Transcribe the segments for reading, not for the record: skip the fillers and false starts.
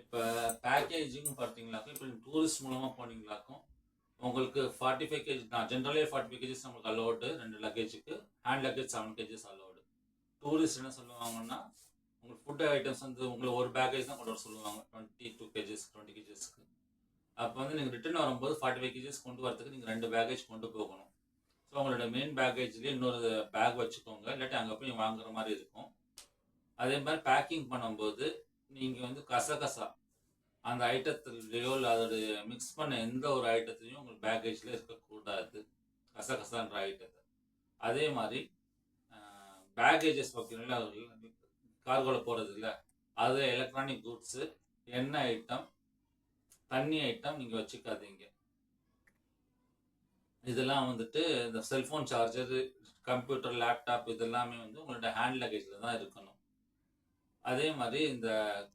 இப்போ பேக்கேஜிங் பார்த்தீங்களாக்கும் இப்போ டூரிஸ்ட் மூலமாக போனீங்களாக்கும் உங்களுக்கு 45 kg நான் ஜென்ரலே 45 kg நம்மளுக்கு அலோடு 2 லக்கேஜுக்கு. Hand luggage 7 kg allowed. Tourist என்ன சொல்லுவாங்கன்னா உங்களுக்கு ஃபுட் ஐட்டம்ஸ் வந்து உங்களை ஒரு பேக்கேஜ் தான் கொண்டு வர சொல்லுவாங்க 22 kg 20 kg. அப்போ வந்து நீங்கள் ரிட்டர்ன் வரும்போது 45 kg கொண்டு வரதுக்கு நீங்கள் 2 பேக்கேஜ் கொண்டு போகணும். ஸோ உங்களோட மெயின் பேக்கேஜ்லேயே இன்னொரு பேக் வச்சுக்கோங்க, இல்லாட்டி அங்கே போய் வாங்குற மாதிரி இருக்கும். அதே மாதிரி பேக்கிங் பண்ணும்போது நீங்கள் வந்து கசகசா அந்த ஐட்டத்துலையோ இல்லை அதோடைய மிக்ஸ் பண்ண எந்த ஒரு ஐட்டத்துலையும் உங்களுக்கு பேக்கேஜில் இருக்கக்கூடாது, கசகசான்ற ஐட்டத்தை. அதே மாதிரி பேக்கேஜஸ் பார்த்தீங்கன்னா கார்கோவில் போகிறது இல்லை, அது எலக்ட்ரானிக் குட்ஸு, எண்ணெய் ஐட்டம், தண்ணி ஐட்டம் நீங்கள் வச்சுக்காதீங்க. இதெல்லாம் வந்துட்டு இந்த செல்ஃபோன் சார்ஜரு, கம்ப்யூட்டர், லேப்டாப் இதெல்லாமே வந்து உங்களோட ஹேண்ட் லக்கேஜில் தான் இருக்கணும். அதே மாதிரி இந்த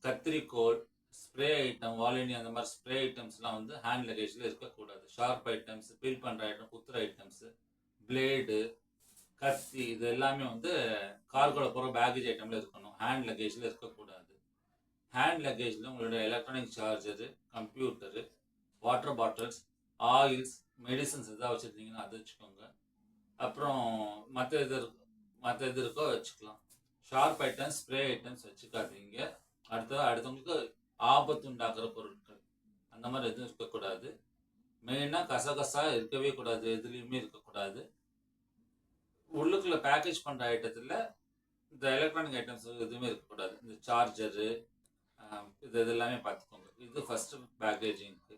கத்திரிக்கோல், ஸ்ப்ரே ஐட்டம், வாலினி அந்த மாதிரி ஸ்ப்ரே ஐட்டம்ஸ்லாம் வந்து ஹேண்ட் லக்கேஜில் இருக்கக்கூடாது. ஷார்ப் ஐட்டம்ஸ், பீல் பண்ணுற ஐட்டம், குத்துற ஐட்டம்ஸு, பிளேடு, கத்தி இது எல்லாமே வந்து கார்கோவில் போகிற பேக்கேஜ் ஐட்டமில் இருக்கணும், ஹேண்ட் லக்கேஜில் இருக்கக்கூடாது. ஹேண்ட் லக்கேஜில் உங்களோட electronic charger, computer, water bottles, oils, medicines எதாவது வச்சுருந்தீங்கன்னா அது வச்சுக்கோங்க. அப்புறம் மற்ற இது இருக்கோ வச்சுக்கலாம். ஷார்ப் ஐட்டம்ஸ், ஸ்ப்ரே ஐட்டம்ஸ் வச்சுக்காதீங்க. அடுத்தவங்களுக்கு ஆபத்து உண்டாக்குற பொருட்கள் அந்த மாதிரி எதுவும் இருக்கக்கூடாது. மெயினாக கசகசா இருக்கவே கூடாது, எதுலேயுமே இருக்கக்கூடாது. உள்ளுக்குள்ள பேக்கேஜ் பண்ணுற ஐட்டத்தில் இந்த எலக்ட்ரானிக் ஐட்டம்ஸ் எதுவுமே இருக்கக்கூடாது. இந்த சார்ஜரு இது எல்லாமே பார்த்துக்கோங்க. இது ஃபஸ்ட்டு பேக்கேஜிங்க்கு.